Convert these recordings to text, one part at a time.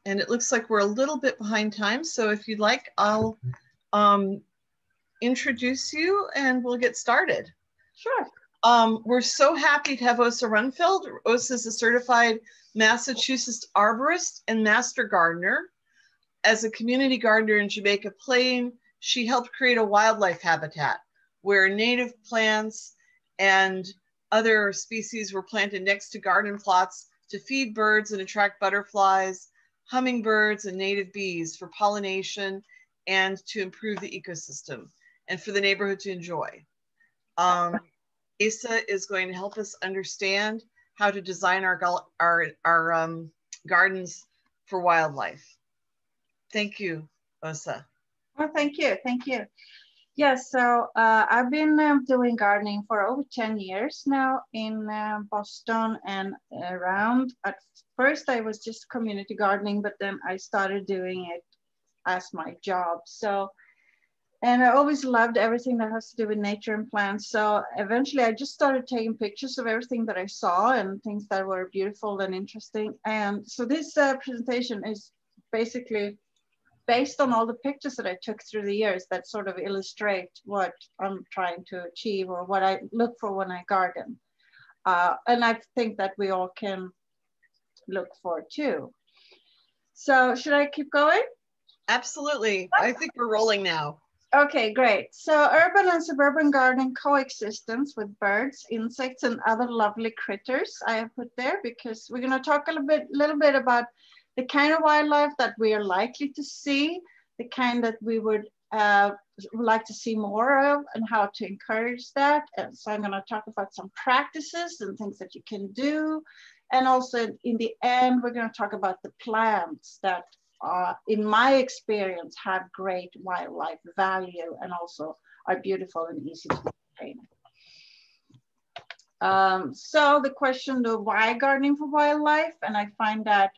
And it looks like we're a little bit behind time. So if you'd like, I'll introduce you and we'll get started. Sure. We're so happy to have Åsa Rundfeldt. Åsa is a certified Massachusetts arborist and master gardener. As a community gardener in Jamaica Plain, she helped create a wildlife habitat where native plants and other species were planted next to garden plots to feed birds and attract butterflies, hummingbirds, and native bees for pollination and to improve the ecosystem and for the neighborhood to enjoy. Asa is going to help us understand how to design our gardens for wildlife. Thank you, Åsa. Well, thank you. Thank you. Yes, so I've been doing gardening for over 10 years now in Boston and around. At first, I was just community gardening, but then I started doing it as my job. So, and I always loved everything that has to do with nature and plants. So eventually I just started taking pictures of everything that I saw and things that were beautiful and interesting. And so this presentation is basically based on all the pictures that I took through the years that sort of illustrate what I'm trying to achieve or what I look for when I garden. And I think that we all can look for too. So should I keep going? Absolutely. I think we're rolling now. Okay, great. So urban and suburban gardening coexistence with birds, insects, and other lovely critters I have put there because we're going to talk a little bit about the kind of wildlife that we are likely to see, the kind that we would like to see more of, and how to encourage that. And so I'm going to talk about some practices and things that you can do. And also in the end, we're going to talk about the plants that in my experience, have great wildlife value and also are beautiful and easy to maintain. So the question, why gardening for wildlife? And I find that,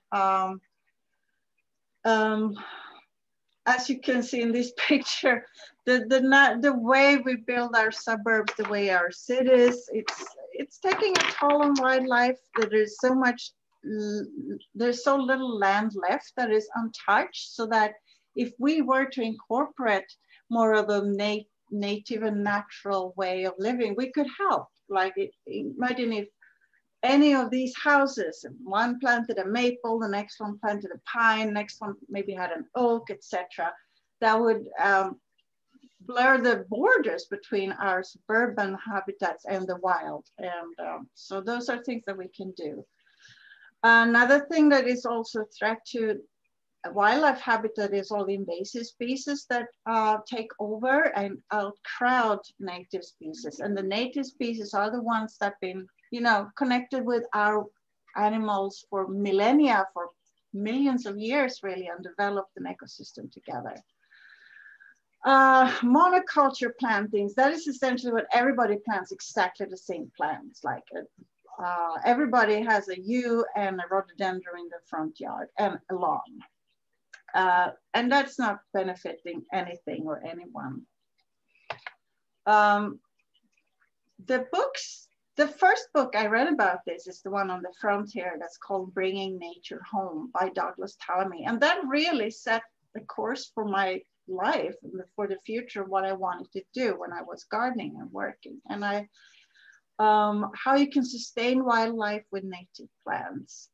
as you can see in this picture, the way we build our suburbs, the way our cities, it's taking a toll on wildlife. There's so much. There's so little land left that is untouched, so that if we were to incorporate more of a native and natural way of living, we could help. Like imagine if any of these houses, one planted a maple, the next one planted a pine, next one maybe had an oak, etc. That would blur the borders between our suburban habitats and the wild. And so those are things that we can do. Another thing that is also a threat to wildlife habitat is all the invasive species that take over and outcrowd native species. And the native species are the ones that have been, connected with our animals for millennia, for millions of years really, and developed an ecosystem together. Monoculture plantings, that is essentially what everybody plants, exactly the same plants, like everybody has a yew and a rhododendron in the front yard and a lawn. And that's not benefiting anything or anyone. The first book I read about this is the one on the front here that's called Bringing Nature Home by Douglas Tallamy. And that really set the course for my life and for the future, what I wanted to do when I was gardening and working. And how you can sustain wildlife with native plants.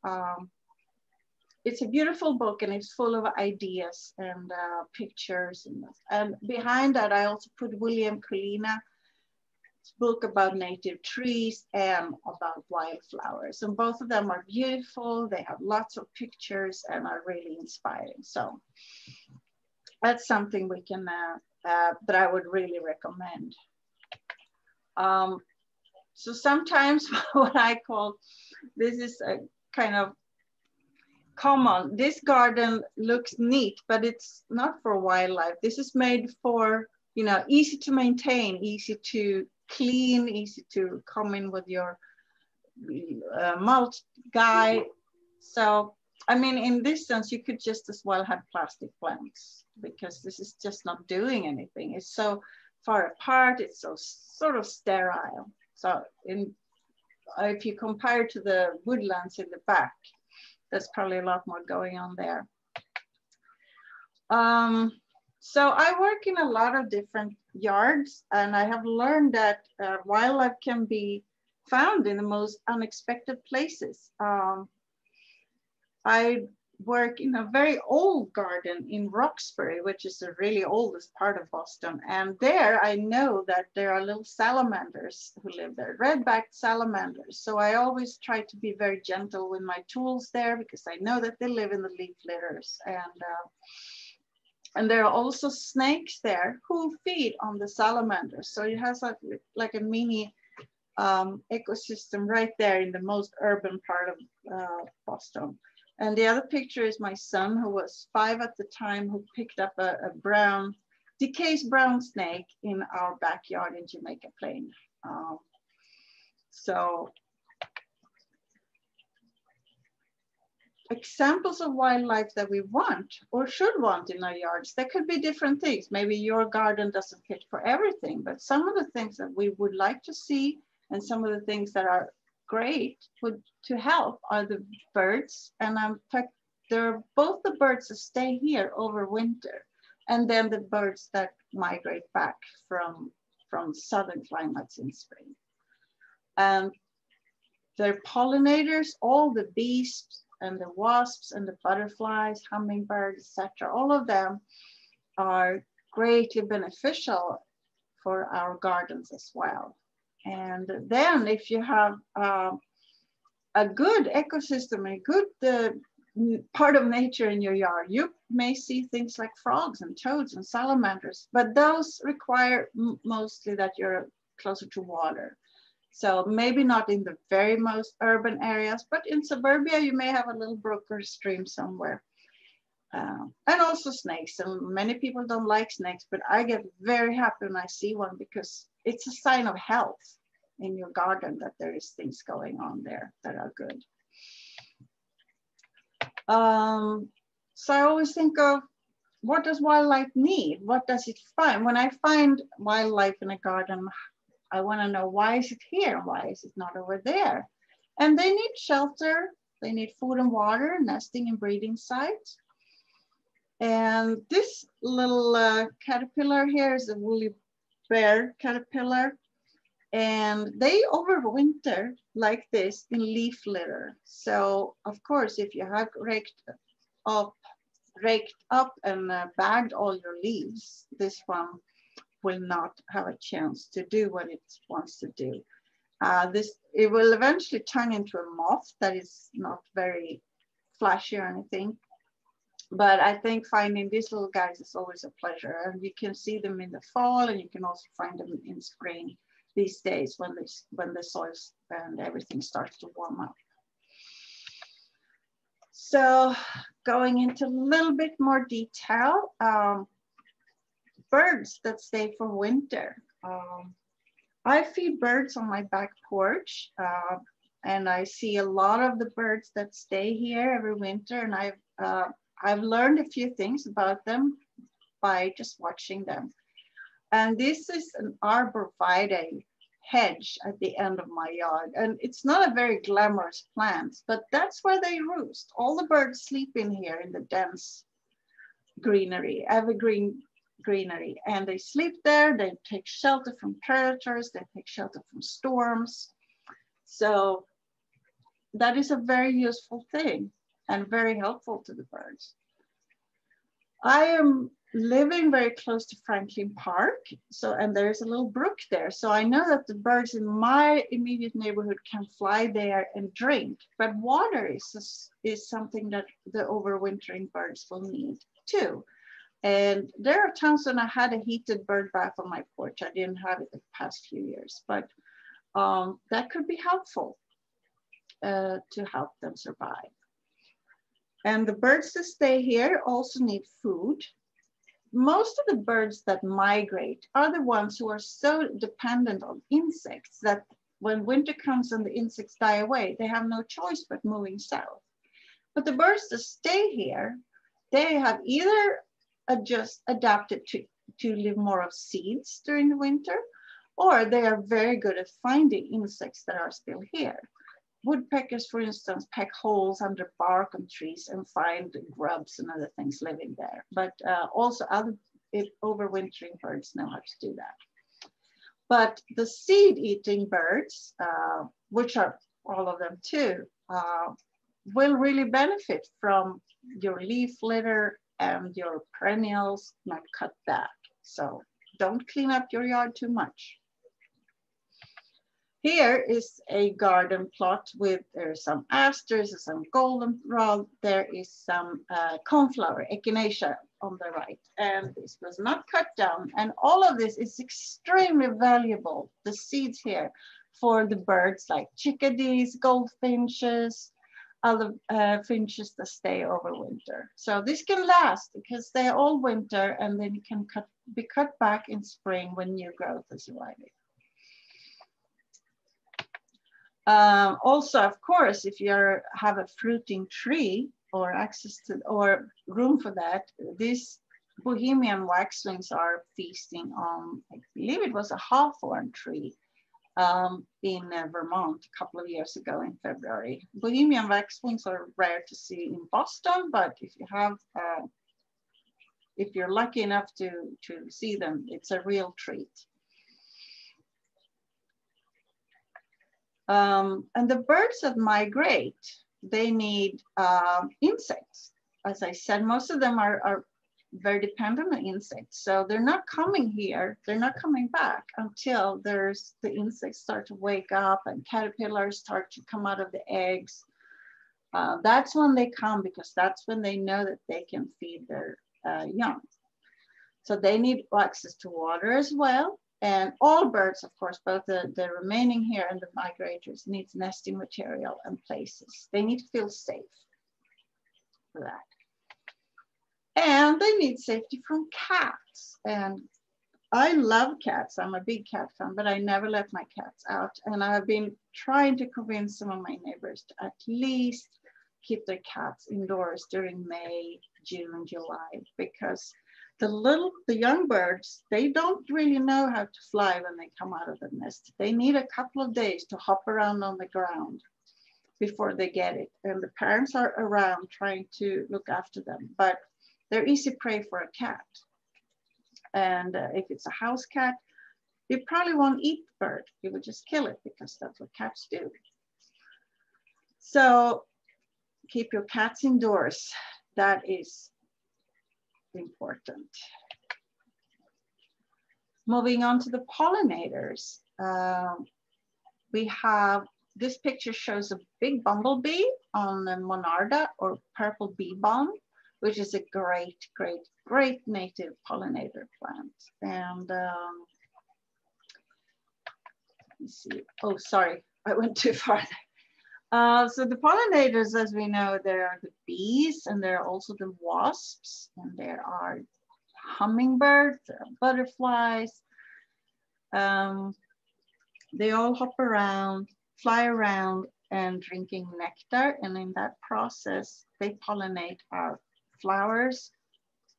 It's a beautiful book and it's full of ideas and pictures. And behind that, I also put William Collina's book about native trees and about wildflowers. And both of them are beautiful. They have lots of pictures and are really inspiring. So that's something we can, that I would really recommend. So sometimes what I call, this is a kind of common, this garden looks neat, but it's not for wildlife. This is made for, easy to maintain, easy to clean, easy to come in with your mulch guy. So, I mean, in this sense, you could just as well have plastic plants because this is just not doing anything. It's so far apart, it's so sort of sterile. So if you compare to the woodlands in the back, there's probably a lot more going on there. So I work in a lot of different yards, and I have learned that wildlife can be found in the most unexpected places. I work in a very old garden in Roxbury, which is the really oldest part of Boston. And there I know that there are little salamanders who live there, red-backed salamanders. So I always try to be very gentle with my tools there because I know that they live in the leaf litters. And there are also snakes there who feed on the salamanders. So it has like a mini ecosystem right there in the most urban part of Boston. And the other picture is my son, who was 5 at the time, who picked up a brown, DeKay's brown snake in our backyard in Jamaica Plain. So examples of wildlife that we want or should want in our yards, there could be different things. Maybe your garden doesn't fit for everything, but some of the things that we would like to see and some of the things that are great to help are the birds. And there are both the birds that stay here over winter and then the birds that migrate back from southern climates in spring. And they're pollinators, all the bees and the wasps and the butterflies, hummingbirds, etc. All of them are greatly beneficial for our gardens as well. And then if you have a good ecosystem, a good part of nature in your yard, you may see things like frogs and toads and salamanders, but those require mostly that you're closer to water. So maybe not in the very most urban areas, but in suburbia, you may have a little brook or stream somewhere. And also snakes. And many people don't like snakes, but I get very happy when I see one because it's a sign of health in your garden that there is things going on there that are good. So I always think of what does wildlife need? What does it find? When I find wildlife in a garden, I want to know why is it here? Why is it not over there? And they need shelter. They need food and water, nesting and breeding sites. And this little caterpillar here is a woolly bear caterpillar. And they overwinter like this in leaf litter. So of course, if you have raked up and bagged all your leaves, this one will not have a chance to do what it wants to do. It will eventually turn into a moth that is not very flashy or anything. But I think finding these little guys is always a pleasure. And you can see them in the fall, and you can also find them in spring these days when the soils and everything starts to warm up. So going into a little bit more detail, birds that stay for winter. I feed birds on my back porch, and I see a lot of the birds that stay here every winter, and I've learned a few things about them by just watching them. And this is an arborvitae hedge at the end of my yard. And it's not a very glamorous plant, but that's where they roost. All the birds sleep in here in the dense greenery, evergreen greenery. And they sleep there, they take shelter from predators, they take shelter from storms. So that is a very useful thing and very helpful to the birds. I am living very close to Franklin Park, and there's a little brook there. So I know that the birds in my immediate neighborhood can fly there and drink, but water is something that the overwintering birds will need too. And there are times when I had a heated bird bath on my porch. I didn't have it the past few years, but that could be helpful to help them survive. And the birds that stay here also need food. Most of the birds that migrate are the ones who are so dependent on insects that when winter comes and the insects die away, they have no choice but moving south. But the birds that stay here, they have either just adapted to live more of seeds during the winter, or they are very good at finding insects that are still here. woodpeckers, for instance, peck holes under bark on trees and find grubs and other things living there. But also other overwintering birds know how to do that. But the seed-eating birds, which are all of them too, will really benefit from your leaf litter and your perennials not cut back. So don't clean up your yard too much. Here is a garden plot with, there's some asters, some goldenrod, there is some coneflower, echinacea on the right, and this was not cut down. And all of this is extremely valuable, the seeds here, for the birds like chickadees, goldfinches, other finches that stay over winter. So this can last because they're all winter, and then it can be cut back in spring when new growth is arriving. Also, of course, if you have a fruiting tree or access to or room for that, these Bohemian waxwings are feasting on, I believe it was a hawthorn tree in Vermont a couple of years ago in February. Bohemian waxwings are rare to see in Boston, but if you have, if you're lucky enough to see them, it's a real treat. And the birds that migrate, they need insects. As I said, most of them are very dependent on insects. So they're not coming here, they're not coming back until the insects start to wake up and caterpillars start to come out of the eggs. That's when they come, because that's when they know that they can feed their young. So they need access to water as well. And all birds, of course, both the remaining here and the migrators, needs nesting material and places. They need to feel safe for that. And they need safety from cats. And I love cats. I'm a big cat fan, but I never let my cats out. And I've been trying to convince some of my neighbors to at least keep their cats indoors during May, June, July, because the young birds, they don't really know how to fly when they come out of the nest. They need a couple of days to hop around on the ground before they get it. And the parents are around trying to look after them, but they're easy prey for a cat. And if it's a house cat, it probably won't eat the bird. It would just kill it, because that's what cats do. So keep your cats indoors. That is important. Moving on to the pollinators. We have, this picture shows a big bumblebee on the Monarda, or purple bee balm, which is a great, great, great native pollinator plant. And let me see. Oh, sorry, I went too far there. So the pollinators, as we know, there are the bees, and there are also the wasps, and there are hummingbirds, there are butterflies. They all hop around, fly around, and drinking nectar. And in that process, they pollinate our flowers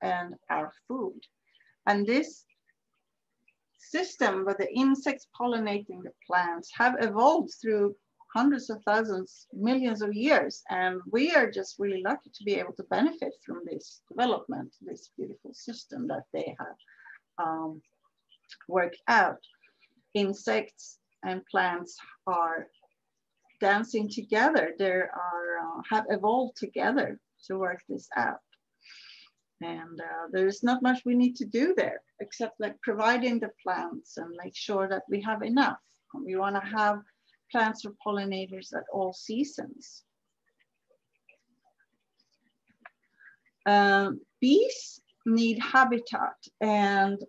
and our food. And this system where the insects pollinating the plants have evolved through hundreds of thousands, millions of years. And we are just really lucky to be able to benefit from this development, this beautiful system that they have worked out. Insects and plants are dancing together. They have evolved together to work this out. And there's not much we need to do there, except like providing the plants and make sure that we have enough. And we want to have plants or pollinators at all seasons. Bees need habitat, and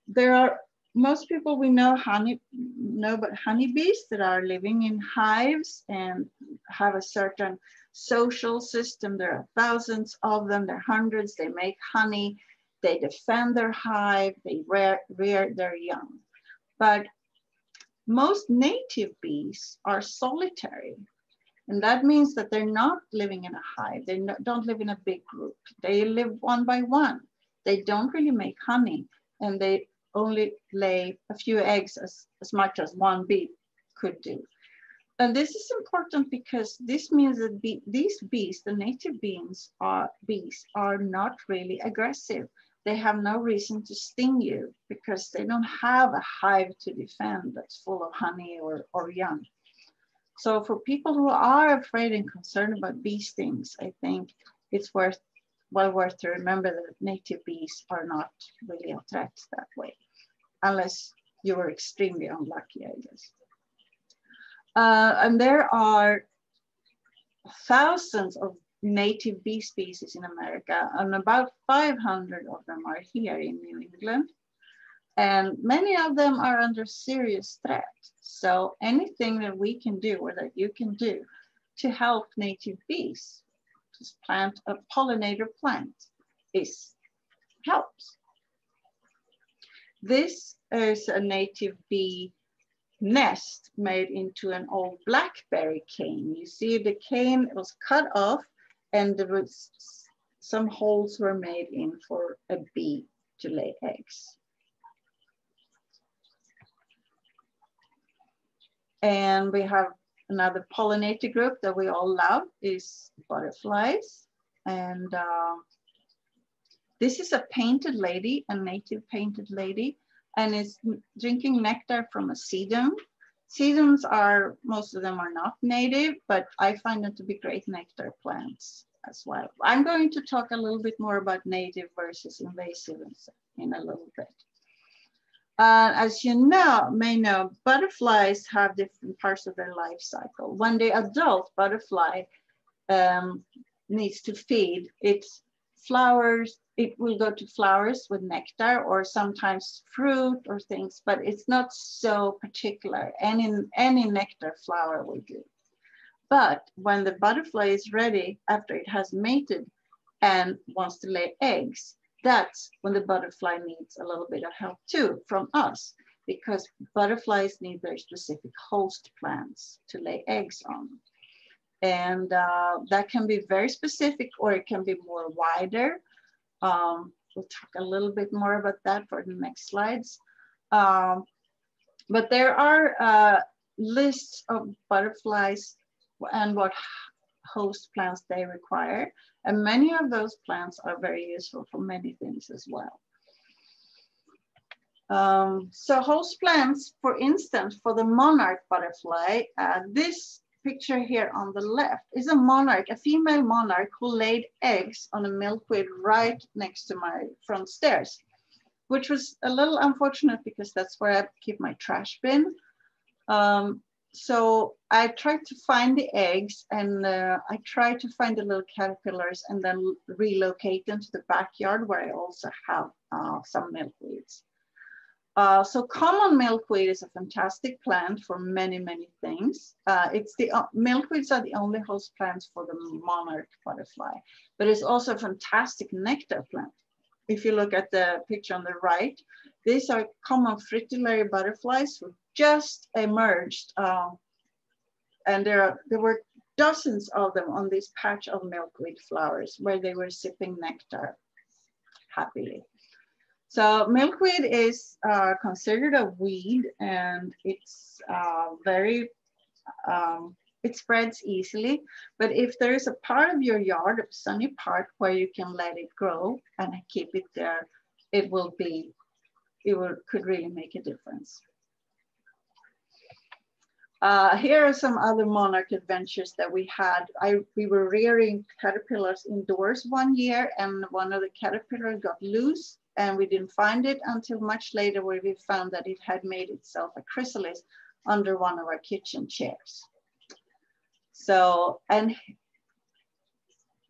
there are, most people we know about honeybees that are living in hives and have a certain social system. There are thousands of them, there are hundreds, they make honey, they defend their hive, they rear their young. But most native bees are solitary. And that means that they're not living in a hive. They don't live in a big group. They live one by one. They don't really make honey, and they only lay a few eggs as much as one bee could do. And this is important because this means that these bees, the native bees are not really aggressive. They have no reason to sting you because they don't have a hive to defend that's full of honey or young. So for people who are afraid and concerned about bee stings, I think it's well worth to remember that native bees are not really a threat that way, unless you were extremely unlucky, I guess. And there are thousands of native bee species in America, and about 500 of them are here in New England. And many of them are under serious threat. So anything that we can do or that you can do to help native bees, just plant a pollinator plant, helps. This is a native bee nest made into an old blackberry cane. You see the cane was cut off and there was some holes were made in for a bee to lay eggs. And we have another pollinator group that we all love is butterflies. And this is a painted lady, a native painted lady, and is drinking nectar from a sedum. Sedums are, most of them are not native, but I find them to be great nectar plants as well. I'm going to talk a little bit more about native versus invasive in a little bit. As you may know, butterflies have different parts of their life cycle. When the adult butterfly needs to feed, its flowers, it will go to flowers with nectar or sometimes fruit or things, but it's not so particular. Any nectar flower will do. But when the butterfly is ready after it has mated and wants to lay eggs, that's when the butterfly needs a little bit of help too from us, because butterflies need very specific host plants to lay eggs on. And that can be very specific or it can be more wider. We'll talk a little bit more about that for the next slides. But there are lists of butterflies and what host plants they require. And many of those plants are very useful for many things as well. So host plants, for instance, for the monarch butterfly, this picture here on the left is a monarch, a female monarch who laid eggs on a milkweed right next to my front stairs, which was a little unfortunate because that's where I keep my trash bin. So I tried to find the eggs and I tried to find the little caterpillars and then relocate them to the backyard where I also have some milkweeds. So common milkweed is a fantastic plant for many, many things. Milkweeds are the only host plants for the monarch butterfly, but it's also a fantastic nectar plant. If you look at the picture on the right, these are common fritillary butterflies who just emerged. And there were dozens of them on this patch of milkweed flowers where they were sipping nectar happily. So milkweed is considered a weed and it's it spreads easily. But if there is a part of your yard, a sunny part where you can let it grow and keep it there, could really make a difference. Here are some other monarch adventures that we had. We were rearing caterpillars indoors one year and one of the caterpillars got loose and we didn't find it until much later where we found that it had made itself a chrysalis under one of our kitchen chairs. So, and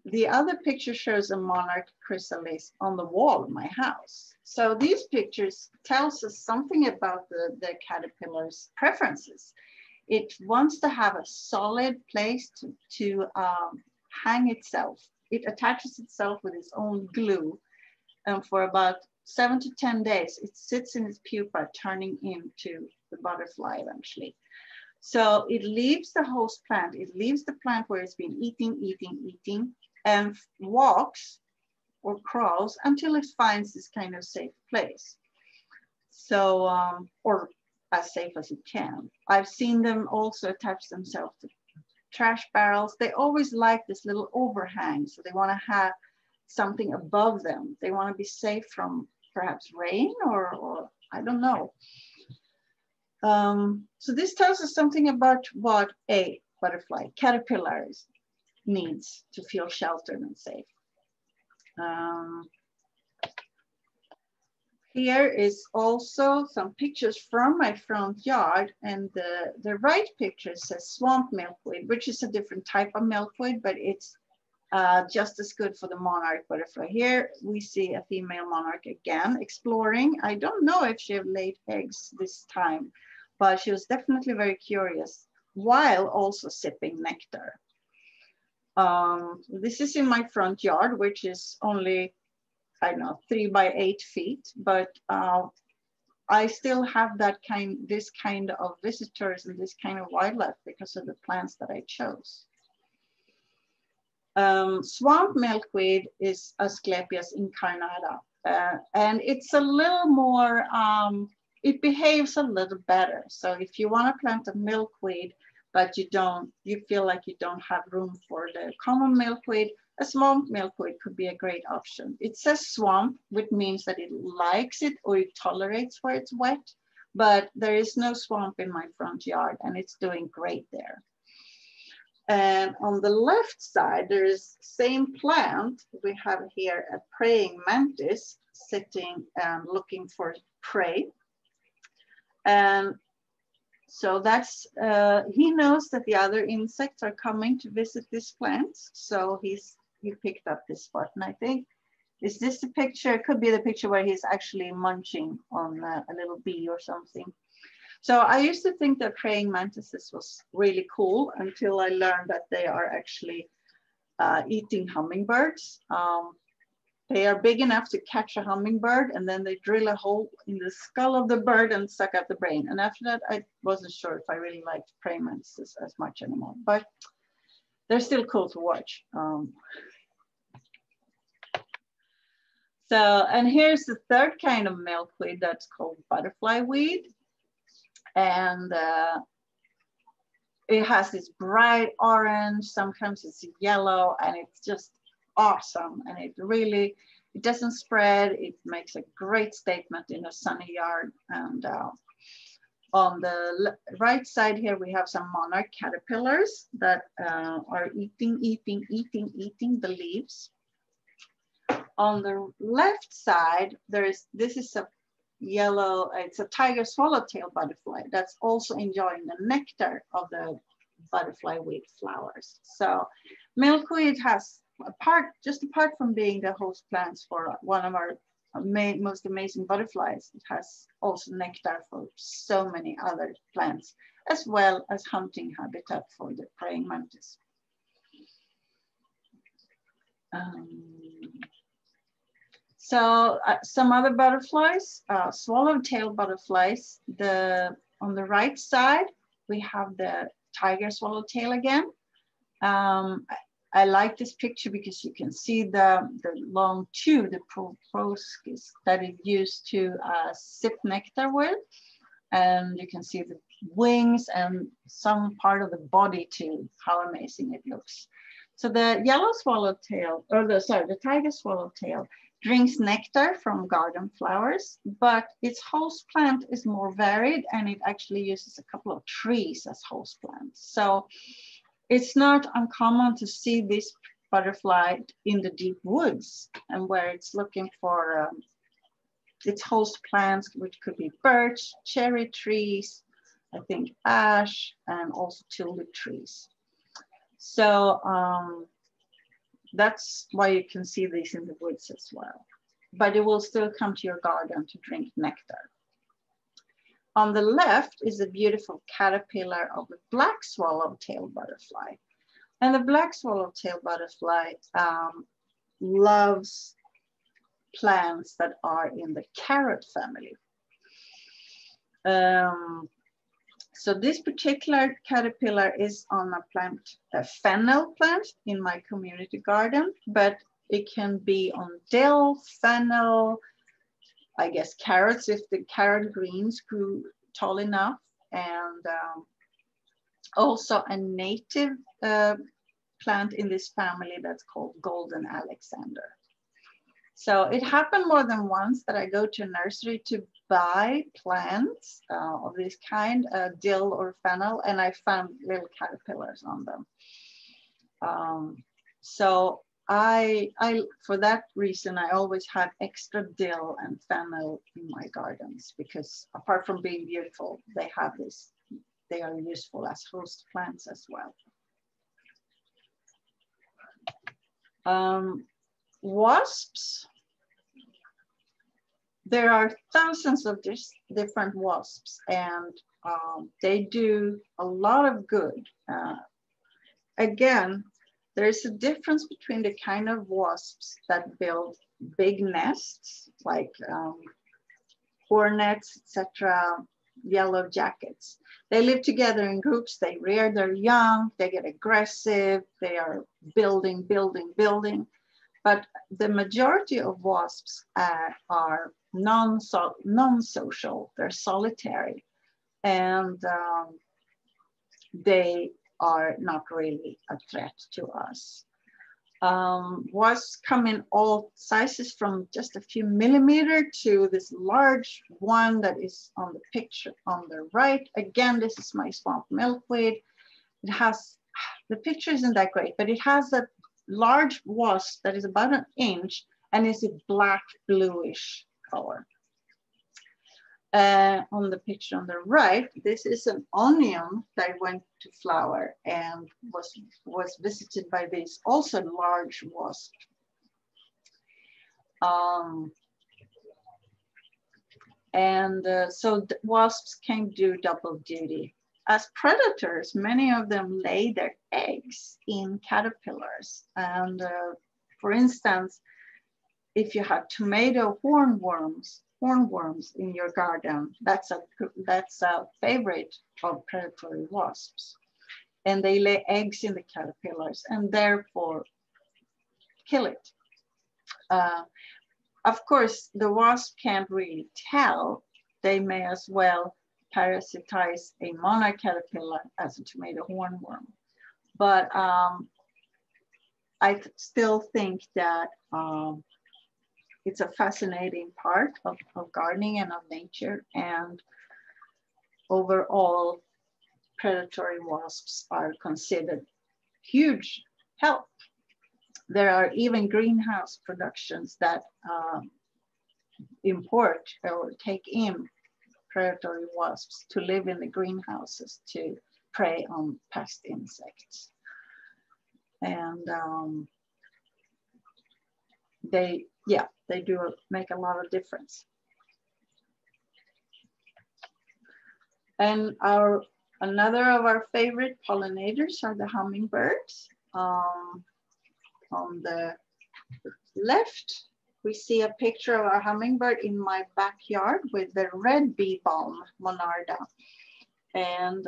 the other picture shows a monarch chrysalis on the wall of my house. So these pictures tells us something about the caterpillar's preferences. It wants to have a solid place to hang itself. It attaches itself with its own glue. And for about 7 to 10 days, it sits in its pupa, turning into the butterfly eventually. So it leaves the host plant, it leaves the plant where it's been eating, and walks or crawls until it finds this kind of safe place. So, or as safe as you can. I've seen them also attach themselves to trash barrels. They always like this little overhang, so they want to have something above them. They want to be safe from perhaps rain or I don't know. So this tells us something about what a butterfly caterpillar needs to feel sheltered and safe. Here is also some pictures from my front yard, and the right picture says swamp milkweed, which is a different type of milkweed, but it's just as good for the monarch butterfly. Here we see a female monarch again exploring. I don't know if she laid eggs this time, but she was definitely very curious while also sipping nectar. This is in my front yard, which is only, I don't know, 3 by 8 feet, but I still have this kind of visitors and this kind of wildlife because of the plants that I chose. Swamp milkweed is Asclepias incarnata, and it's a little more, it behaves a little better. So if you want to plant a milkweed, but you feel like you don't have room for the common milkweed, a swamp milkweed could be a great option. It says swamp, which means that it likes it or it tolerates where it's wet, but there is no swamp in my front yard and it's doing great there. And on the left side, there is same plant. We have here a praying mantis sitting and looking for prey. And so that's, he knows that the other insects are coming to visit this plant. So he picked up this button, I think. Is this the picture? It could be the picture where he's actually munching on a little bee or something. So I used to think that praying mantises was really cool until I learned that they are actually eating hummingbirds. They are big enough to catch a hummingbird, and then they drill a hole in the skull of the bird and suck out the brain. And after that, I wasn't sure if I really liked praying mantises as much anymore, but they're still cool to watch. And here's the third kind of milkweed that's called butterfly weed. And it has this bright orange, sometimes it's yellow, and it's just awesome. And it doesn't spread. It makes a great statement in a sunny yard. And on the right side here, we have some monarch caterpillars that are eating the leaves. On the left side, this is a yellow, it's a tiger swallowtail butterfly that's also enjoying the nectar of the butterfly weed flowers. So milkweed has, just apart from being the host plants for one of our most amazing butterflies, it has also nectar for so many other plants, as well as hunting habitat for the praying mantis. So some other butterflies, swallowtail butterflies. On the right side, we have the tiger swallowtail again. I like this picture because you can see the long tube, the proboscis that it used to sip nectar with. And you can see the wings and some part of the body too, how amazing it looks. So the yellow swallowtail, the tiger swallowtail, drinks nectar from garden flowers, but its host plant is more varied and it actually uses a couple of trees as host plants. So it's not uncommon to see this butterfly in the deep woods and where it's looking for its host plants, which could be birch, cherry trees, I think ash, and also tulip trees. So that's why you can see these in the woods as well. But it will still come to your garden to drink nectar. On the left is a beautiful caterpillar of a black swallowtail butterfly. And the black swallowtail butterfly loves plants that are in the carrot family. So this particular caterpillar is on a plant, a fennel plant in my community garden, but it can be on dill, fennel, I guess carrots if the carrot greens grew tall enough, and also a native plant in this family that's called Golden Alexander. So it happened more than once that I go to a nursery to buy plants of this kind, dill or fennel, and I found little caterpillars on them. So I, for that reason, I always have extra dill and fennel in my gardens, because apart from being beautiful, they have this, they are useful as host plants as well. Wasps. There are thousands of different wasps, and they do a lot of good. Again, there's a difference between the kind of wasps that build big nests, like hornets, etc., yellow jackets. They live together in groups, they rear their young, they get aggressive, they are building, building, building. But the majority of wasps are non-social, they're solitary, and they are not really a threat to us. Wasps come in all sizes, from just a few millimeters to this large one that is on the picture on the right. Again, this is my swamp milkweed. It has, the picture isn't that great, but it has a large wasp that is about 1 inch and is a black bluish color. On the picture on the right, this is an onion that went to flower and was visited by this also large wasp. So wasps can do double duty. As predators, many of them lay their eggs in caterpillars. And for instance, if you have tomato hornworms in your garden, that's a favorite of predatory wasps. And they lay eggs in the caterpillars and therefore kill it. Of course, the wasp can't really tell. They may as well parasitize a monarch caterpillar as a tomato hornworm. But I still think that it's a fascinating part of gardening and of nature, and overall predatory wasps are considered huge help. There are even greenhouse productions that import or take in predatory wasps to live in the greenhouses to prey on pest insects. And they do make a lot of difference. And another of our favorite pollinators are the hummingbirds. On the left, we see a picture of a hummingbird in my backyard with the red bee balm, Monarda. And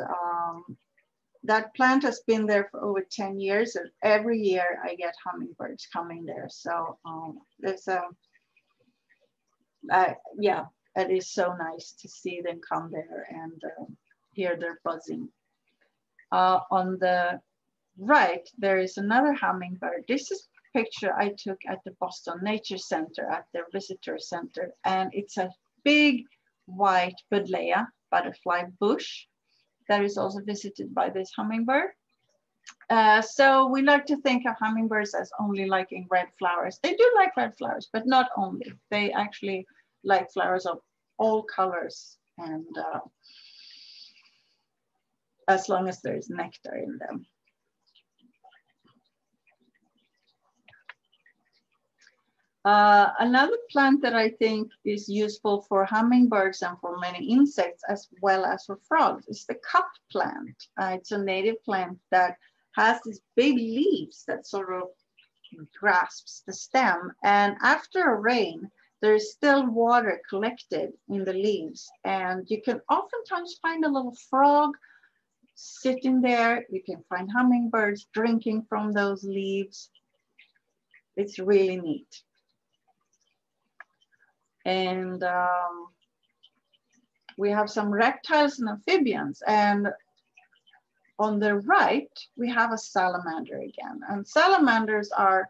that plant has been there for over 10 years. And every year I get hummingbirds coming there. So yeah, it is so nice to see them come there and hear their buzzing. On the right, there is another hummingbird. This is a picture I took at the Boston Nature Center, at their visitor center. And it's a big white buddleia butterfly bush that is also visited by this hummingbird. So we like to think of hummingbirds as only liking red flowers. They do like red flowers, but not only. They actually like flowers of all colors, and as long as there is nectar in them. Another plant that I think is useful for hummingbirds and for many insects, as well as for frogs, is the cup plant. It's a native plant that has these big leaves that sort of grasps the stem. And after a rain, there is still water collected in the leaves. And you can oftentimes find a little frog sitting there. You can find hummingbirds drinking from those leaves. It's really neat. And we have some reptiles and amphibians, and on the right, we have a salamander again. And salamanders are,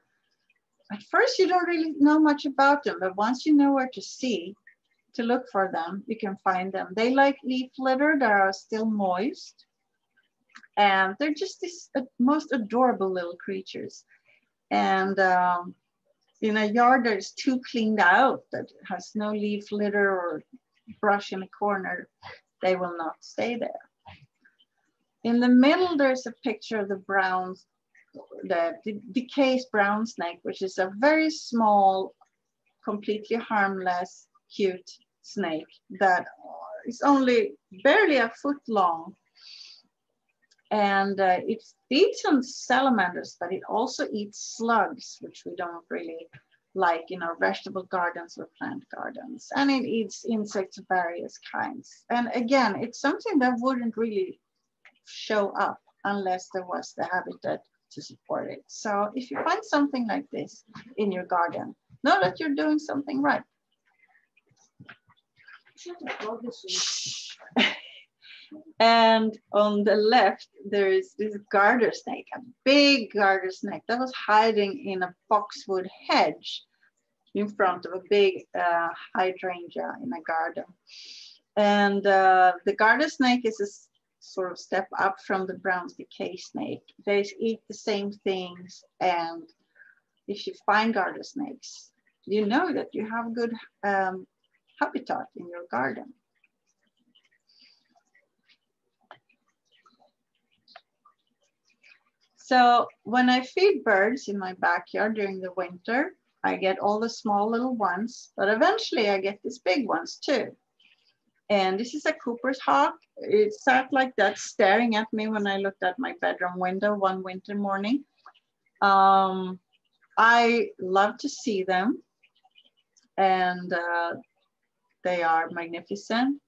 at first you don't really know much about them, but once you know where to look for them, you can find them. They like leaf litter that are still moist. And they're just these most adorable little creatures. And in a yard that is too cleaned out, that has no leaf litter or brush in a corner, they will not stay there. In the middle, there's a picture of the Decay's brown snake, which is a very small, completely harmless, cute snake that is only barely a foot long. And it feeds on salamanders, but it also eats slugs, which we don't really like in our vegetable gardens or plant gardens. And it eats insects of various kinds. And again, it's something that wouldn't really show up unless there was the habitat to support it. So if you find something like this in your garden, know that you're doing something right. And on the left, there is this garter snake, a big garter snake that was hiding in a boxwood hedge in front of a big hydrangea in a garden. And the garter snake is a sort of step up from the brown decay snake. They eat the same things. And if you find garter snakes, you know that you have good habitat in your garden. So when I feed birds in my backyard during the winter, I get all the small little ones, but eventually I get these big ones too. And this is a Cooper's hawk. It sat like that staring at me when I looked at my bedroom window one winter morning. I love to see them, and they are magnificent.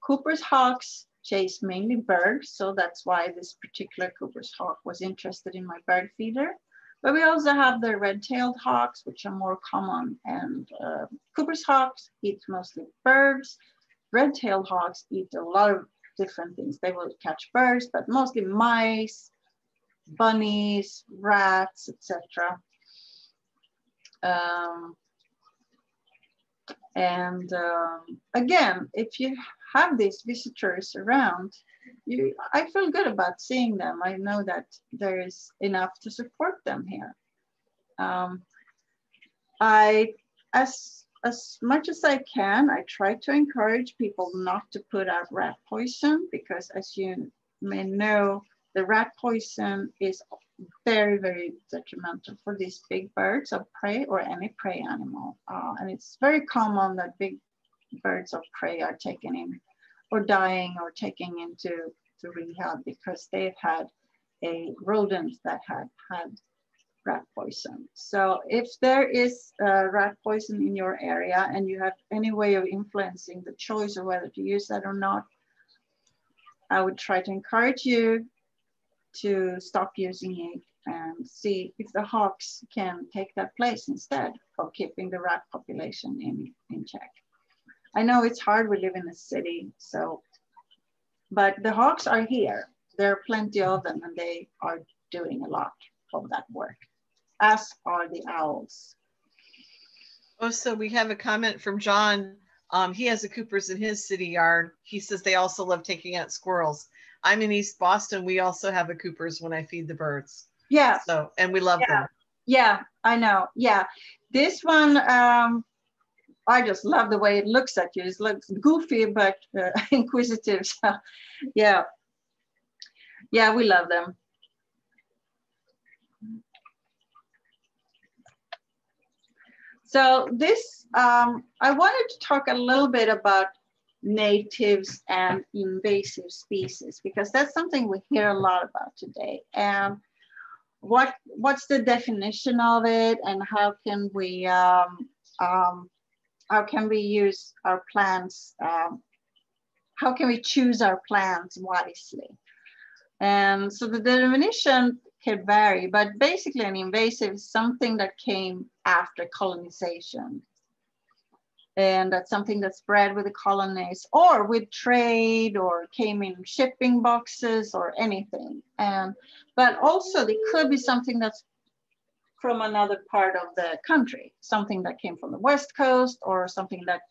Cooper's hawks chase mainly birds, so that's why this particular Cooper's hawk was interested in my bird feeder. But we also have the red-tailed hawks, which are more common, and Cooper's hawks eat mostly birds. Red-tailed hawks eat a lot of different things. They will catch birds, but mostly mice, bunnies, rats, etc. Again, if you have these visitors around, I feel good about seeing them. I know that there is enough to support them here. As much as I can, I try to encourage people not to put out rat poison, because as you may know, the rat poison is very, very detrimental for these big birds of prey or any prey animal. And it's very common that big birds of prey are taken in or dying or taken into rehab because they've had a rodent that had rat poison. So if there is rat poison in your area and you have any way of influencing the choice of whether to use that or not, I would try to encourage you to stop using it and see if the hawks can take that place instead of keeping the rat population in check. I know it's hard, we live in a city, so, but the hawks are here. There are plenty of them and they are doing a lot of that work, as are the owls. Oh, so we have a comment from John. He has a Cooper's in his city yard. He says they also love taking out squirrels. I'm in East Boston. We also have a Cooper's when I feed the birds. Yeah. So, and we love them. Yeah, I know. Yeah. This one, I just love the way it looks at you. It looks goofy, but inquisitive. So, yeah. Yeah, we love them. So this, I wanted to talk a little bit about natives and invasive species, because that's something we hear a lot about today. And what's the definition of it, and how can we use our plants? How can we choose our plants wisely? And so the definition can vary, but basically an invasive is something that came after colonization. And that's something that spread with the colonies or with trade or came in shipping boxes or anything. But also it could be something that's from another part of the country, something that came from the West Coast or something that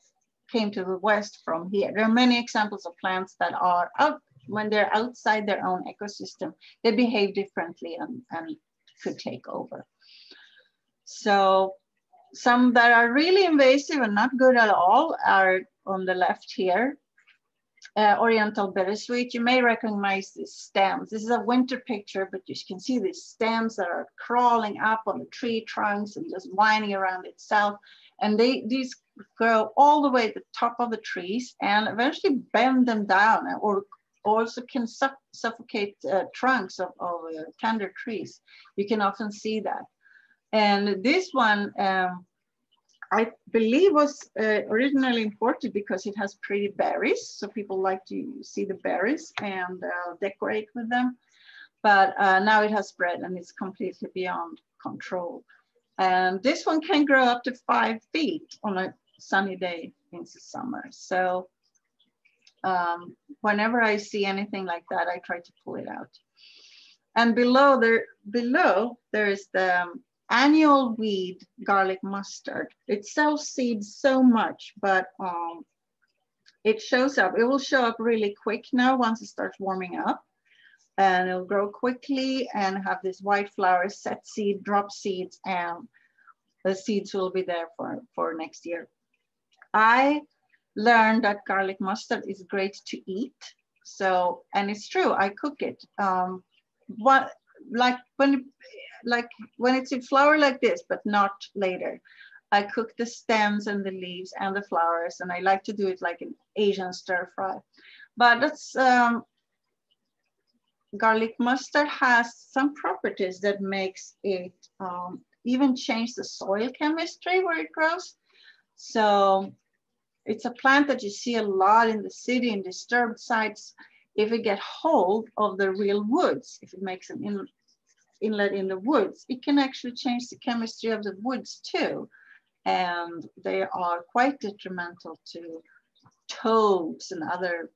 came to the West from here. There are many examples of plants that are out, when they're outside their own ecosystem, they behave differently and could take over. So some that are really invasive and not good at all are on the left here. Oriental bittersweet, you may recognize these stems. This is a winter picture, but you can see these stems that are crawling up on the tree trunks and just winding around itself. And these grow all the way to the top of the trees and eventually bend them down, or also can suffocate trunks of tender trees. You can often see that. And this one, I believe was originally imported because it has pretty berries. So people like to see the berries and decorate with them. But now it has spread and it's completely beyond control. And this one can grow up to 5 feet on a sunny day in the summer. So whenever I see anything like that, I try to pull it out. And below there is the annual weed garlic mustard. It sells seeds so much, but it shows up. It will show up really quick now once it starts warming up, and it'll grow quickly and have this white flowers, set seed, drop seeds, and the seeds will be there for next year. I learned that garlic mustard is great to eat. So, and it's true, I cook it. Like when it's in flower like this, but not later. I cook the stems and the leaves and the flowers, and I like to do it like an Asian stir fry. But that's, garlic mustard has some properties that makes it even change the soil chemistry where it grows. So it's a plant that you see a lot in the city, in disturbed sites. If it get hold of the real woods, if it makes an inlet in the woods, it can actually change the chemistry of the woods too. And they are quite detrimental to toads and other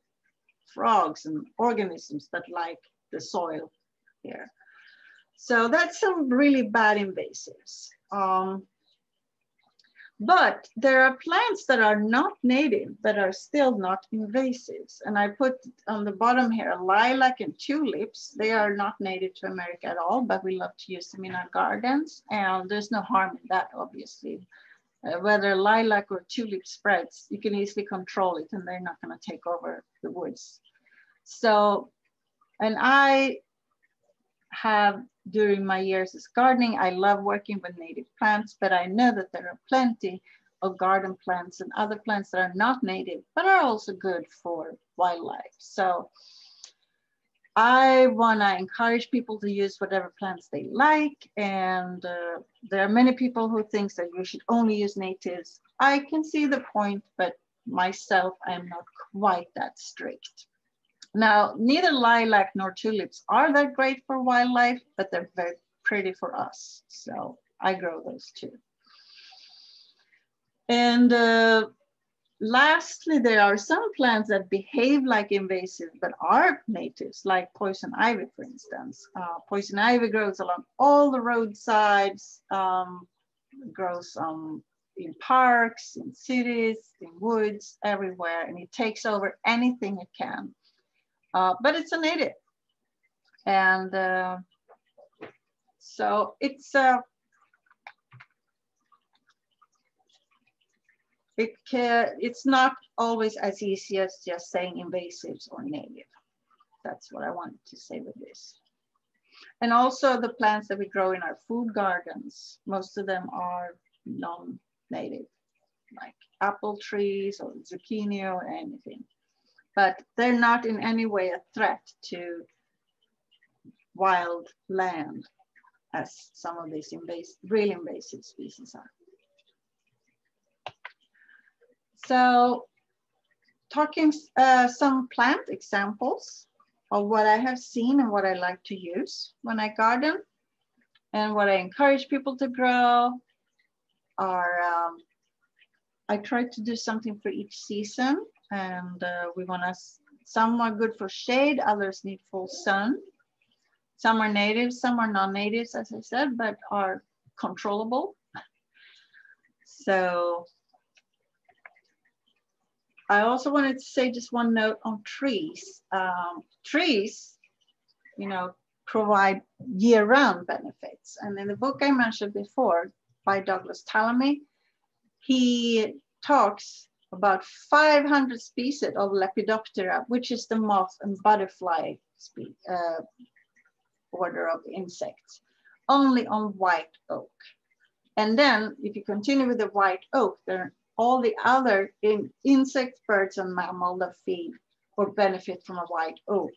frogs and organisms that like the soil here. So that's some really bad invasives. But there are plants that are not native, but are still not invasives. And I put on the bottom here, lilac and tulips. They are not native to America at all, but we love to use them in our gardens. And there's no harm in that, obviously. Whether lilac or tulip spreads, you can easily control it and they're not gonna take over the woods. So, and I have, during my years as gardening, I love working with native plants, but I know that there are plenty of garden plants and other plants that are not native, but are also good for wildlife. So I wanna encourage people to use whatever plants they like. And there are many people who think that you should only use natives. I can see the point, but myself, I'm not quite that strict. Now, neither lilac nor tulips are that great for wildlife, but they're very pretty for us. So I grow those too. And lastly, there are some plants that behave like invasive, but are natives, like poison ivy, for instance. Poison ivy grows along all the roadsides, grows in parks, in cities, in woods, everywhere, and it takes over anything it can. But it's a native. And so it's not always as easy as just saying invasives or native. That's what I wanted to say with this. And also the plants that we grow in our food gardens, most of them are non-native, like apple trees or zucchini or anything. But they're not in any way a threat to wild land as some of these really invasive species are. So talking some plant examples of what I have seen and what I like to use when I garden, and what I encourage people to grow are I try to do something for each season, and we want to, some are good for shade, others need full sun. Some are natives, some are non-natives, as I said, but are controllable. So I also wanted to say just one note on trees. Trees, you know, provide year-round benefits. And in the book I mentioned before by Douglas Tallamy, he talks about 500 species of Lepidoptera, which is the moth and butterfly order of insects, only on white oak. And then if you continue with the white oak, there are all the other insects, birds, and mammals that feed or benefit from a white oak,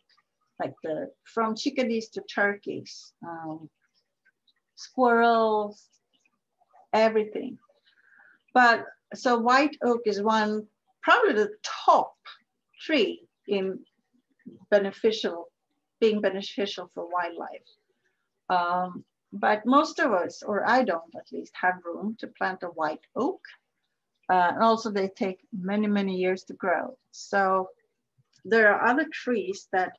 like from chickadees to turkeys, squirrels, everything. But so white oak is one, probably the top tree in being beneficial for wildlife. But most of us, or I don't at least, have room to plant a white oak. And also they take many, many years to grow. So there are other trees that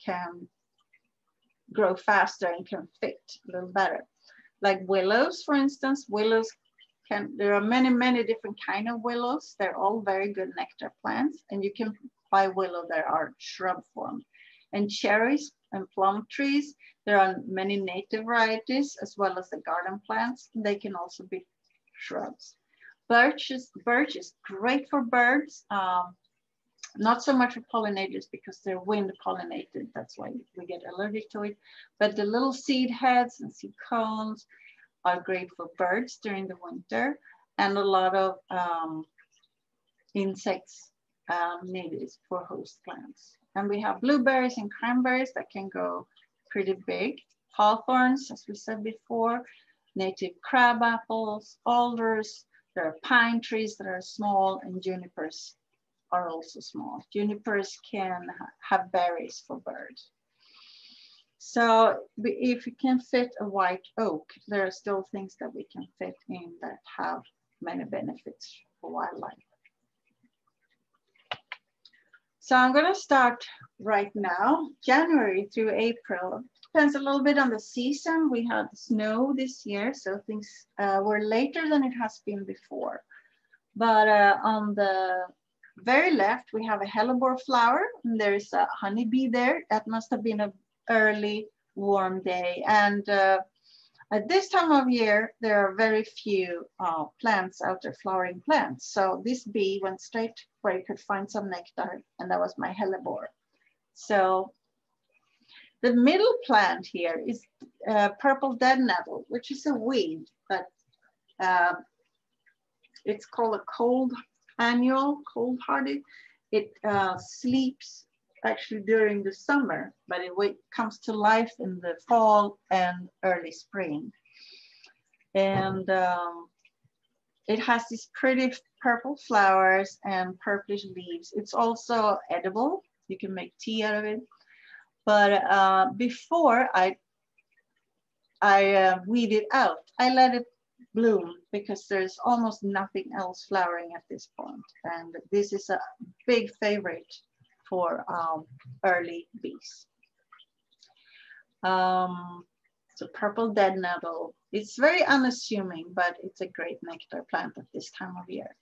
can grow faster and can fit a little better. Like willows, for instance. Willows there are many, many different kinds of willows. They're all very good nectar plants, and you can buy willow that are shrub form. And cherries and plum trees, there are many native varieties as well as the garden plants. They can also be shrubs. Birch is great for birds. Not so much for pollinators because they're wind pollinated. That's why we get allergic to it. But the little seed heads and seed cones are great for birds during the winter, and a lot of insects needed for host plants. And we have blueberries and cranberries that can go pretty big. Hawthorns, as we said before, native crab apples, alders. There are pine trees that are small, and junipers are also small. Junipers can have berries for birds. So if you can fit a white oak, there are still things that we can fit in that have many benefits for wildlife. So I'm going to start right now, January through April. Depends a little bit on the season. We had snow this year, so things were later than it has been before. But on the very left, we have a hellebore flower, and there's a honeybee there. That must have been an early warm day. And at this time of year, there are very few plants out there, flowering plants. So this bee went straight where he could find some nectar, and that was my hellebore. So the middle plant here is purple dead nettle, which is a weed, but it's called a cold hardy. It sleeps actually during the summer, but it comes to life in the fall and early spring. And it has these pretty purple flowers and purplish leaves. It's also edible. You can make tea out of it. But before I weed it out, I let it bloom because there's almost nothing else flowering at this point. And this is a big favorite for early bees. So purple dead nettle. It's very unassuming, but it's a great nectar plant at this time of year.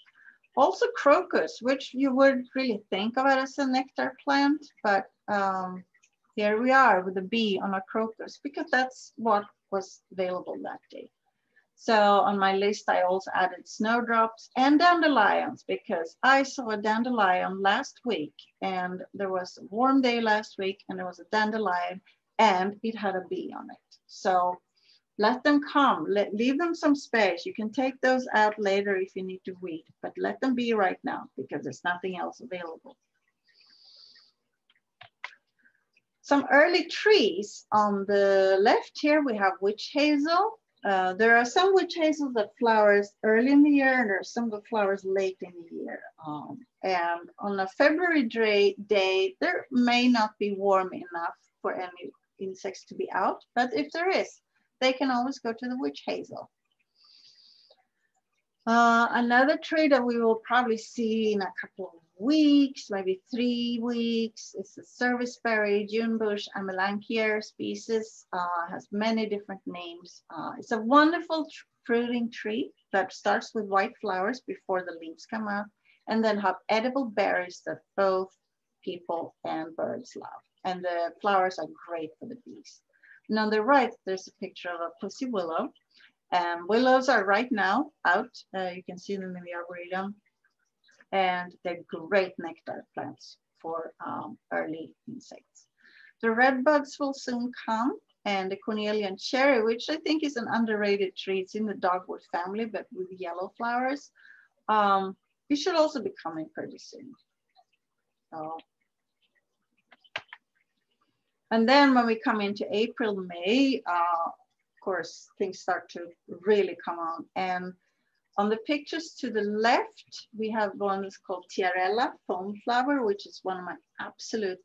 Also crocus, which you wouldn't really think of it as a nectar plant, but here we are with a bee on a crocus because that's what was available that day. So on my list, I also added snowdrops and dandelions because I saw a dandelion last week, and there was a warm day last week, and there was a dandelion and it had a bee on it. So let them come, leave them some space. You can take those out later if you need to weed, but let them be right now because there's nothing else available. Some early trees on the left here, we have witch hazel. There are some witch hazels that flowers early in the year, and there are some that flowers late in the year. And on a February day, there may not be warm enough for any insects to be out, but if there is, they can always go to the witch hazel. Another tree that we will probably see in a couple of weeks, maybe 3 weeks, is the serviceberry June bush Amelanchier species. Has many different names. It's a wonderful fruiting tree that starts with white flowers before the leaves come out, and then have edible berries that both people and birds love. And the flowers are great for the bees. And on the right, there's a picture of a pussy willow. Willows are right now out. You can see them in the arboretum, and they're great nectar plants for early insects. The redbuds will soon come, and the cornelian cherry, which I think is an underrated tree. It's in the dogwood family, but with yellow flowers. It should also be coming pretty soon. So, and then when we come into April, May, of course, things start to really come on. And on the pictures to the left, we have one that's called Tiarella foam flower, which is one of my absolute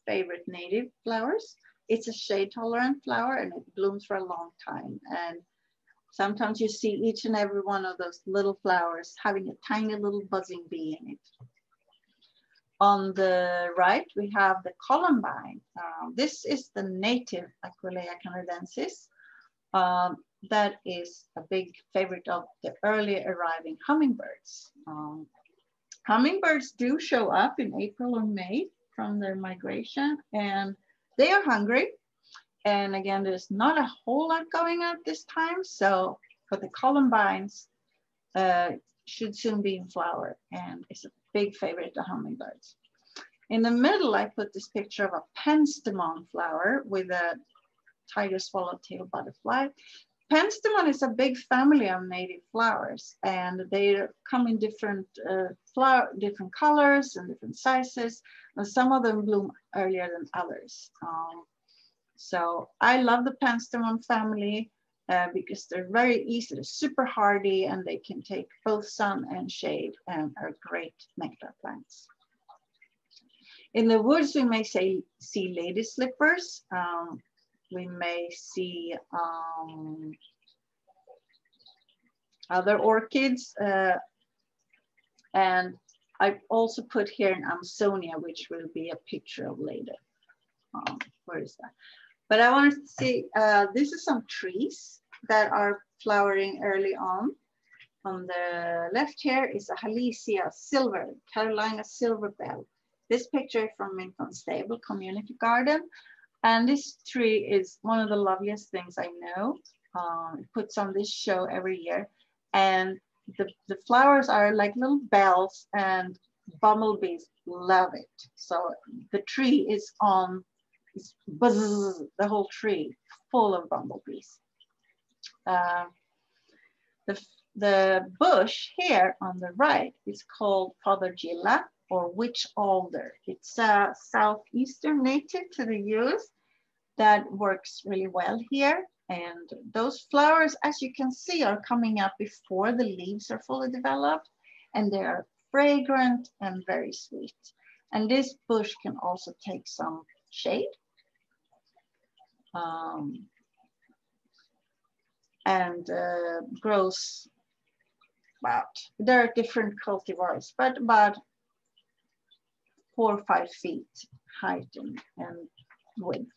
favorite native flowers. It's a shade tolerant flower and it blooms for a long time. And sometimes you see each and every one of those little flowers having a tiny little buzzing bee in it. On the right, we have the columbine. This is the native Aquileia canadensis. That is a big favorite of the early arriving hummingbirds. Hummingbirds do show up in April or May from their migration, and they are hungry. And again, there's not a whole lot going on this time. So, but the columbines should soon be in flower, and it's a big favorite of hummingbirds. In the middle, I put this picture of a penstemon flower with a tiger swallowtail butterfly. Penstemon is a big family of native flowers, and they come in different different colors and different sizes, and some of them bloom earlier than others. So I love the penstemon family because they're very easy, they're super hardy, and they can take both sun and shade and are great nectar plants. In the woods, we may see lady slippers. We may see other orchids. And I've also put here an Amsonia, which will be a picture of later. Where is that? But I wanted to see, this is some trees that are flowering early on. On the left here is a Halesia silver, Carolina silver bell. This picture from Minton Stable Community Garden. And this tree is one of the loveliest things I know. It puts on this show every year. And the flowers are like little bells, and bumblebees love it. So the tree is on, it's buzz, the whole tree full of bumblebees. The bush here on the right is called Fothergilla, or witch alder. It's a southeastern native to the US that works really well here. And those flowers, as you can see, are coming up before the leaves are fully developed, and they are fragrant and very sweet. And this bush can also take some shade. And grows about, there are different cultivars, but about 4 or 5 feet height and width.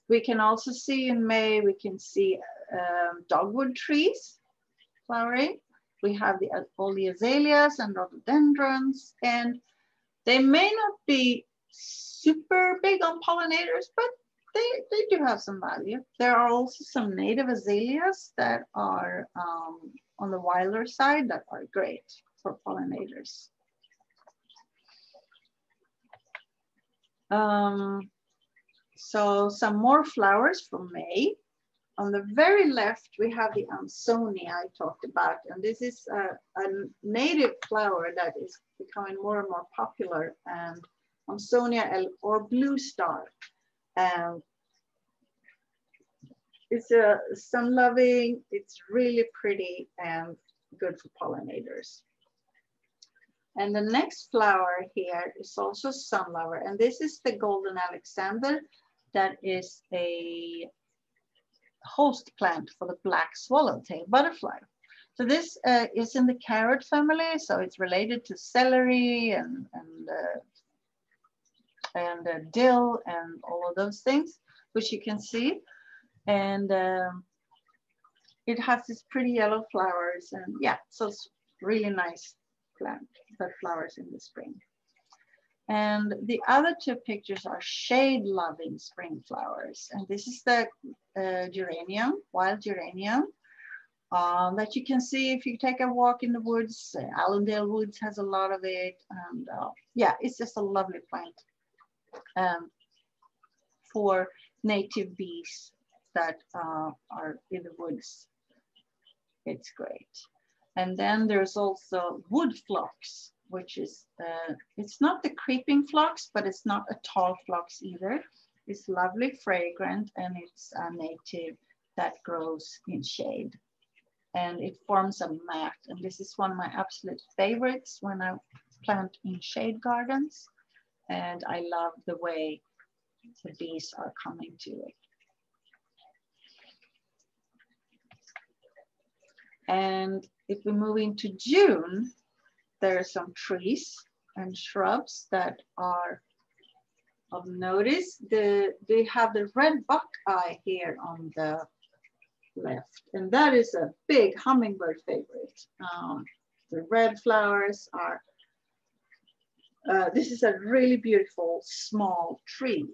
We can also see in May, we can see dogwood trees flowering. We have all the azaleas and rhododendrons, and they may not be super big on pollinators, but they do have some value. There are also some native azaleas that are on the wilder side that are great for pollinators. So some more flowers from May. On the very left, we have the Amsonia I talked about, and this is a native flower that is becoming more and more popular, and Amsonia or Blue Star. It's sun-loving, it's really pretty and good for pollinators. And the next flower here is also sun-lover, and this is the Golden Alexander that is a host plant for the black swallowtail butterfly. So this is in the carrot family, so it's related to celery and dill and all of those things, which you can see. And it has these pretty yellow flowers, and yeah, so it's really nice plant that flowers in the spring. And the other two pictures are shade-loving spring flowers. And this is the geranium, wild geranium, that you can see if you take a walk in the woods. Allendale Woods has a lot of it. And yeah, it's just a lovely plant for native bees that are in the woods. It's great. And then there's also wood phlox, which is, it's not the creeping phlox, but it's not a tall phlox either. It's lovely, fragrant, and it's a native that grows in shade. And it forms a mat. And this is one of my absolute favorites when I plant in shade gardens. And I love the way the bees are coming to it. And if we move into June, there are some trees and shrubs that are of notice. They have the red buckeye here on the left, and that is a big hummingbird favorite. The red flowers are, this is a really beautiful small tree.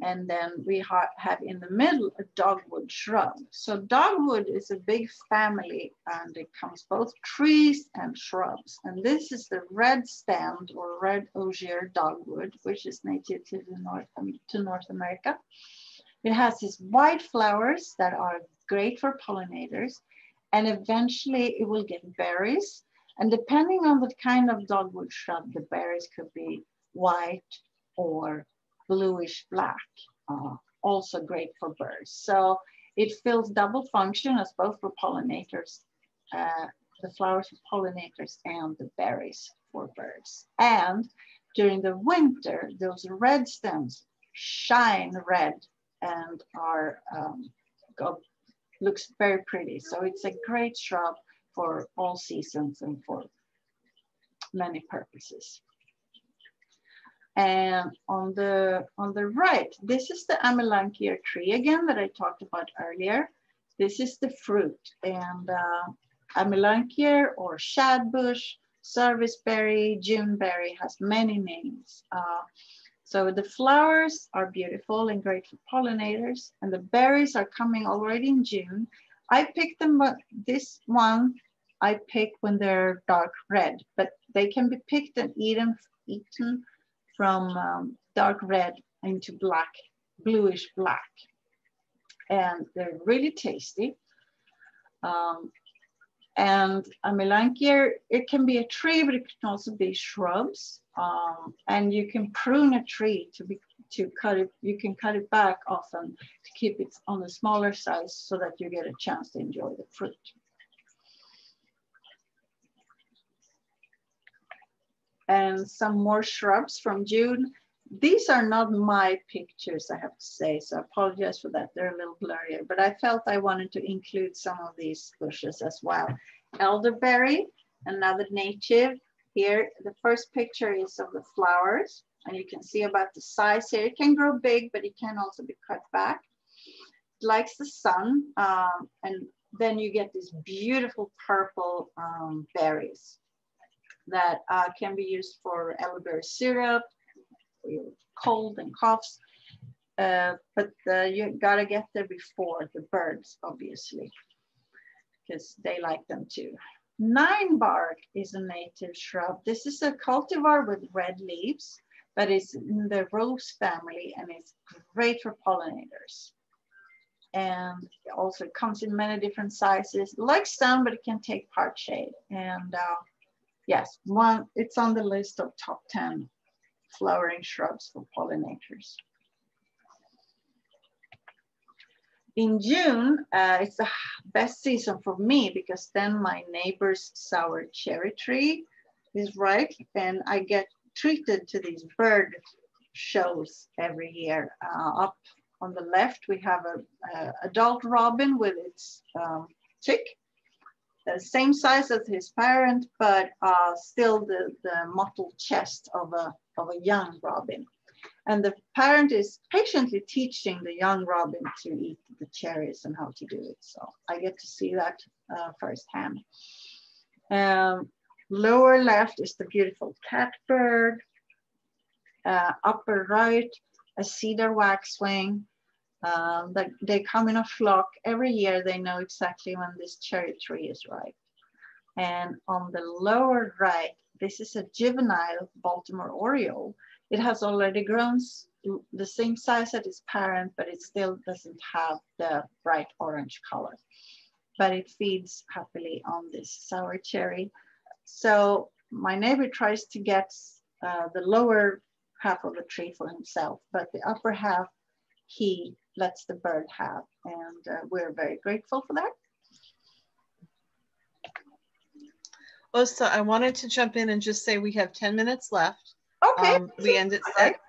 And then we have in the middle a dogwood shrub. So dogwood is a big family, and it comes both trees and shrubs. And this is the red stemmed or red osier dogwood, which is native to North America. It has these white flowers that are great for pollinators, and eventually it will get berries. And depending on the kind of dogwood shrub, the berries could be white or bluish black, also great for birds. So it fills double function as both for pollinators, the flowers for pollinators and the berries for birds. And during the winter, those red stems shine red and are looks very pretty. So it's a great shrub for all seasons and for many purposes. And on the right, this is the Amelanchier tree again that I talked about earlier. This is the fruit, and Amelanchier or shadbush, serviceberry, juneberry has many names. So the flowers are beautiful and great for pollinators, and the berries are coming already in June. I picked them, but this one I pick when they're dark red, but they can be picked and eaten from dark red into black, bluish black. And they're really tasty. And Amelanchier, it can be a tree, but it can also be shrubs. And you can prune a tree to cut it. You can cut it back often to keep it on the smaller size so that you get a chance to enjoy the fruit. And some more shrubs from June. These are not my pictures, I have to say, so I apologize for that. They're a little blurrier, but I felt I wanted to include some of these bushes as well. Elderberry, another native. Here, the first picture is of the flowers, and you can see about the size here. It can grow big, but it can also be cut back. It likes the sun, and then you get these beautiful purple berries that can be used for elderberry syrup, cold and coughs, but you gotta get there before the birds, obviously, because they like them too. Ninebark is a native shrub. This is a cultivar with red leaves, but it's in the rose family, and it's great for pollinators. And it also comes in many different sizes, like sun, but it can take part shade. And yes, it's on the list of top 10 flowering shrubs for pollinators. In June, it's the best season for me because then my neighbor's sour cherry tree is ripe, and I get treated to these bird shows every year. Up on the left, we have a adult robin with its chick, the same size as his parent, but still the mottled chest of a young robin. And the parent is patiently teaching the young robin to eat the cherries and how to do it. So I get to see that firsthand. Lower left is the beautiful catbird. Upper right, a cedar waxwing. They come in a flock. Every year they know exactly when this cherry tree is ripe. And on the lower right, this is a juvenile Baltimore Oriole. It has already grown the same size as its parent, but it still doesn't have the bright orange color. But it feeds happily on this sour cherry. So my neighbor tries to get the lower half of the tree for himself, but the upper half he lets the bird have, and we're very grateful for that. Åsa, I wanted to jump in and just say we have 10 minutes left. Okay. We end at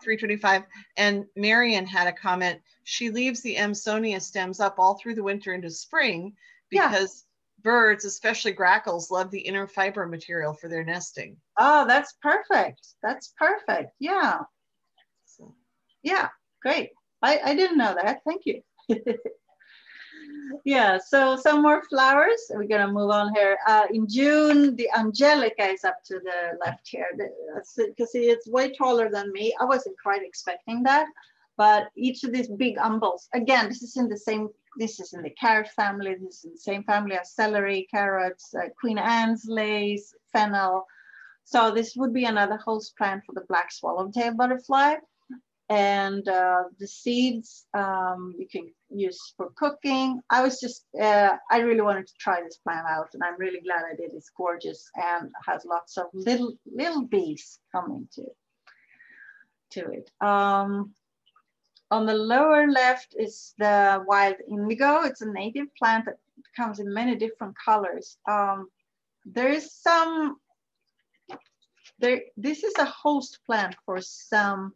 3:25, and Marion had a comment. She leaves the Amsonia stems up all through the winter into spring because birds, especially grackles, love the inner fiber material for their nesting. Oh, that's perfect. That's perfect. Yeah. So. Yeah, great. I didn't know that. Thank you. Yeah, so some more flowers. We're gonna move on here. In June, the Angelica is up to the left here. Because it's way taller than me. I wasn't quite expecting that, but each of these big umbels, again, this is in the carrot family. This is in the same family as celery, carrots, Queen Anne's lace, fennel. So this would be another host plant for the black swallowtail butterfly. And the seeds you can use for cooking. I really wanted to try this plant out, and I'm really glad I did. It's gorgeous and has lots of little bees coming to it. On the lower left is the wild indigo. It's a native plant that comes in many different colors. This is a host plant for some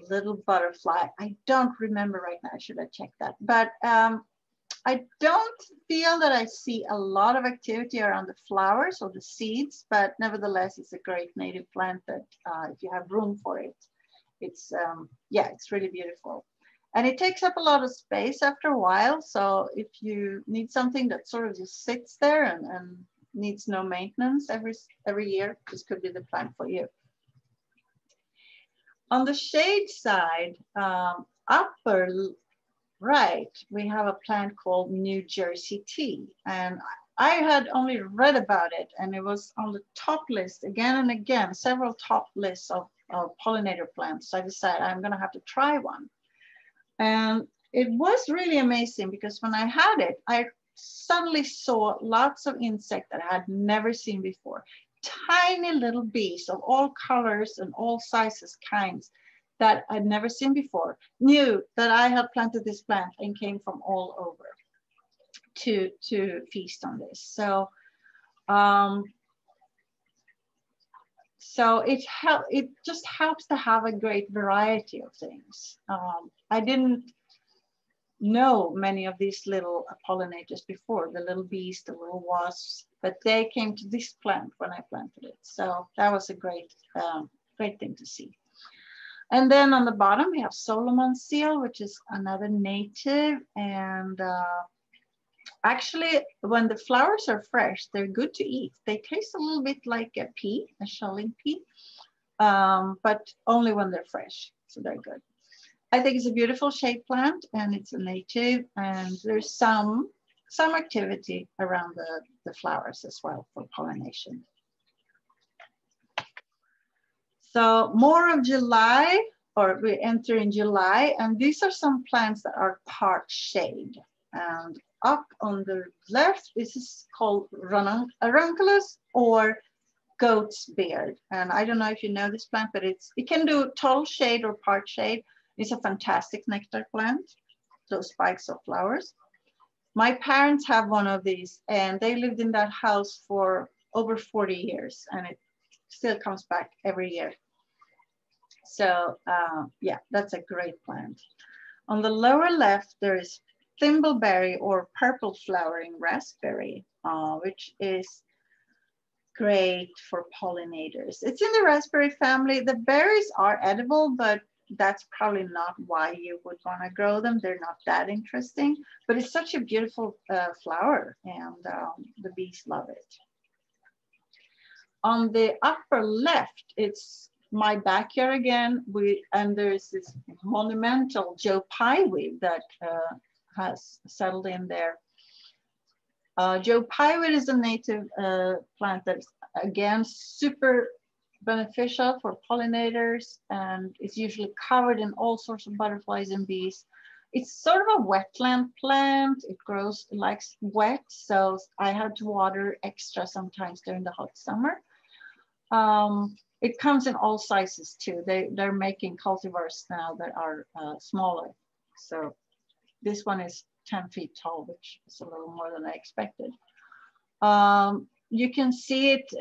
little butterfly. I don't remember right now. I should have checked that. But I don't feel that I see a lot of activity around the flowers or the seeds, but nevertheless, it's a great native plant that if you have room for it, it's really beautiful. And it takes up a lot of space after a while. So if you need something that sort of just sits there and needs no maintenance every year, this could be the plant for you. On the shade side, upper right, we have a plant called New Jersey tea. And I had only read about it, and it was on the top list again and again, several top lists of pollinator plants. So I decided I'm gonna have to try one. And it was really amazing because when I had it, I suddenly saw lots of insects that I had never seen before. Tiny little bees of all colors and all sizes, kinds that I'd never seen before, knew that I had planted this plant and came from all over to feast on this. So, it just helps to have a great variety of things. I didn't know many of these little pollinators before, the little bees, the little wasps, but they came to this plant when I planted it. So that was a great thing to see. And then on the bottom, we have Solomon seal, which is another native. And actually, when the flowers are fresh, they're good to eat. They taste a little bit like a pea, a shelling pea, but only when they're fresh. So they're good. I think it's a beautiful shade plant, and it's a native, and there's some activity around the flowers as well for pollination. So more of July, or we enter in July, and these are some plants that are part shade. And up on the left, this is called ranunculus or goat's beard. And I don't know if you know this plant, but it can do total shade or part shade. It's a fantastic nectar plant, those spikes of flowers. My parents have one of these, and they lived in that house for over 40 years, and it still comes back every year. So yeah, that's a great plant. On the lower left, there is thimbleberry or purple flowering raspberry, which is great for pollinators. It's in the raspberry family. The berries are edible, but that's probably not why you would want to grow them. They're not that interesting, but it's such a beautiful flower, and the bees love it. On the upper left, it's my backyard again, and there's this monumental Joe Pye weed that has settled in there. Joe Pye weed is a native plant that's, again, super beneficial for pollinators, and it's usually covered in all sorts of butterflies and bees. It's sort of a wetland plant. It grows, it likes wet, so I had to water extra sometimes during the hot summer. It comes in all sizes too. They're making cultivars now that are smaller. So this one is 10 feet tall, which is a little more than I expected. You can see it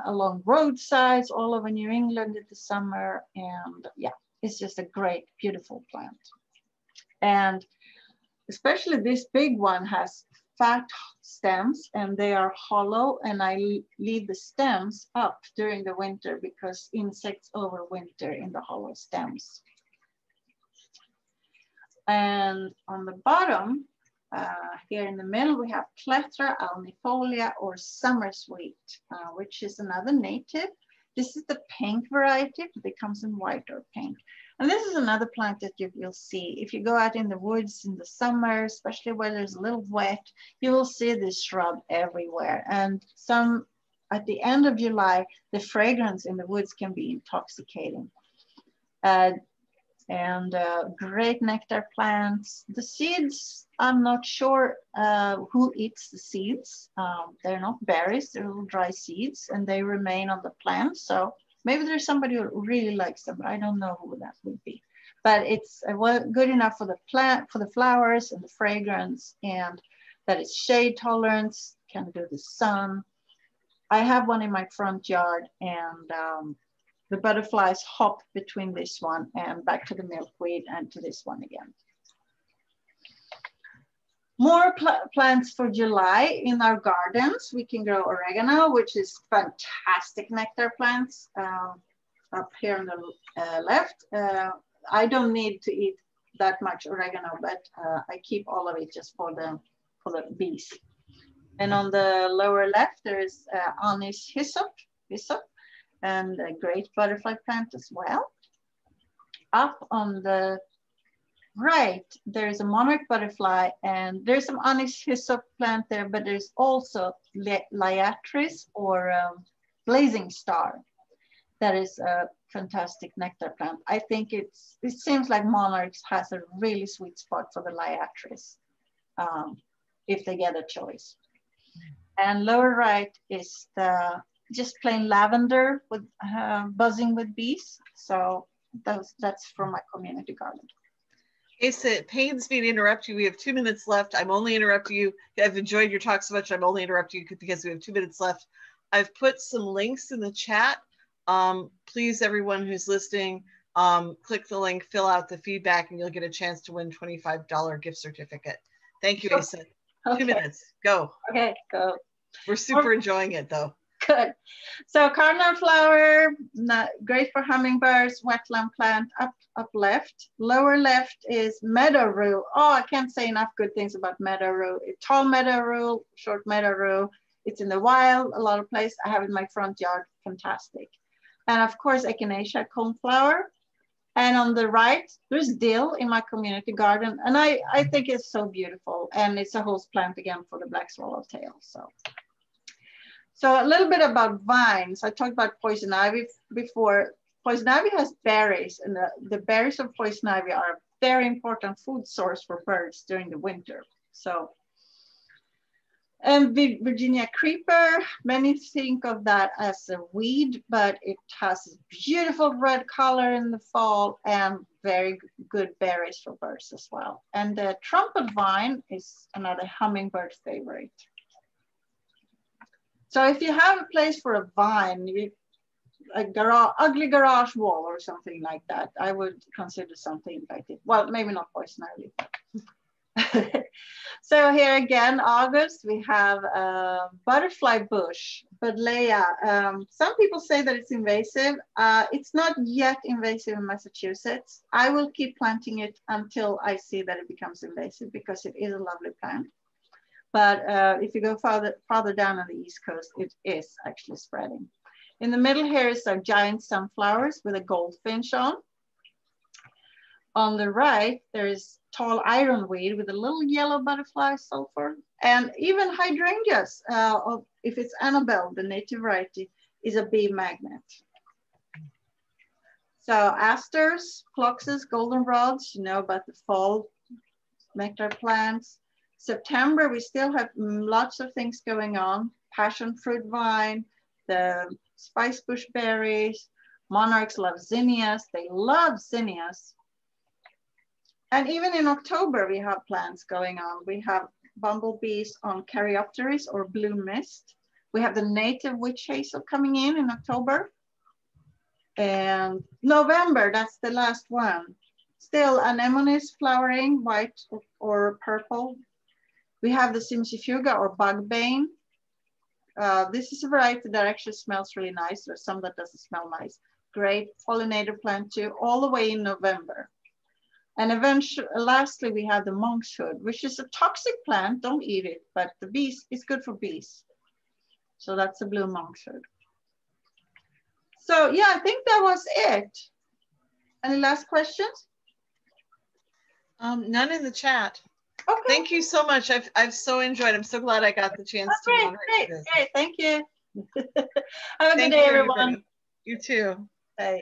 along roadsides all over New England in the summer. And yeah, it's just a great, beautiful plant. And especially this big one has fat stems, and they are hollow, and I leave the stems up during the winter because insects overwinter in the hollow stems. And on the bottom, here in the middle, we have Clethra alnifolia, or summer sweet, which is another native. This is the pink variety. It comes in white or pink. And this is another plant that you'll see. If you go out in the woods in the summer, especially where there's a little wet, you will see this shrub everywhere. And some, at the end of July, the fragrance in the woods can be intoxicating. Great nectar plants. The seeds, I'm not sure who eats the seeds. They're not berries, they're little dry seeds, and they remain on the plant. So maybe there's somebody who really likes them, but I don't know who that would be. But it's good enough for the plant, for the flowers and the fragrance, and that it's shade tolerance, can do the sun. I have one in my front yard, and the butterflies hop between this one and back to the milkweed and to this one again. More plants for July in our gardens. We can grow oregano, which is fantastic nectar plants. Up here on the left, I don't need to eat that much oregano, but I keep all of it just for the bees. And on the lower left, there is Anis hyssop, and a great butterfly plant as well. Up on the right, there's a monarch butterfly, and there's some Anis hyssop plant there, but there's also Liatris, or blazing star. That is a fantastic nectar plant. I think it seems like monarchs has a really sweet spot for the Liatris, if they get a choice. And lower right is the just plain lavender with buzzing with bees. So that's from my community garden. Asa, it pains me to interrupt you. We have 2 minutes left. I'm only interrupting you. I've enjoyed your talk so much. I'm only interrupting you because we have 2 minutes left. I've put some links in the chat. Please, everyone who's listening, click the link, fill out the feedback, and you'll get a chance to win $25 gift certificate. Thank you, Asa. Okay. 2 minutes. Go. Okay, go. We're super enjoying it, though. Good. So cardinal flower, great for hummingbirds, wetland plant, up left. Lower left is meadow rue. Oh, I can't say enough good things about meadow rue. Tall meadow rue, short meadow rue. It's in the wild, a lot of places. I have it in my front yard, fantastic. And of course, echinacea coneflower. And on the right, there's dill in my community garden. And I think it's so beautiful. And it's a host plant again for the black swallowtail. So a little bit about vines. I talked about poison ivy before. Poison ivy has berries, and the berries of poison ivy are a very important food source for birds during the winter. So, and Virginia creeper, many think of that as a weed, but it has a beautiful red color in the fall and very good berries for birds as well. And the trumpet vine is another hummingbird favorite. So if you have a place for a vine, ugly garage wall or something like that, I would consider something like it. Well, maybe not poison ivy. So here again, August, we have a butterfly bush, Buddleia. Some people say that it's invasive. It's not yet invasive in Massachusetts. I will keep planting it until I see that it becomes invasive because it is a lovely plant. But if you go farther down on the East Coast, it is actually spreading. In the middle here is our giant sunflowers with a goldfinch on. On the right, there is tall ironweed with a little yellow butterfly sulfur, and even hydrangeas. If it's Annabelle, the native variety, is a bee magnet. So asters, phloxes, goldenrods, you know about the fall nectar plants. September, we still have lots of things going on. Passion fruit vine, the spice bush berries, monarchs love zinnias. They love zinnias. And even in October, we have plants going on. We have bumblebees on Caryopteris or blue mist. We have the native witch hazel coming in October. And November, that's the last one. Still anemones flowering, white or purple. We have the Simsifuga or bugbane. This is a variety that actually smells really nice. There's some that doesn't smell nice. Great pollinator plant too, all the way in November. And eventually, lastly, we have the monkshood, which is a toxic plant. Don't eat it, but the bees, it's good for bees. So that's the blue monkshood. So yeah, I think that was it. Any last questions? None in the chat. Okay. Thank you so much. I've so enjoyed. I'm so glad I got the chance to moderate this. Great. Thank you. Have a good day, everyone. You too. Bye.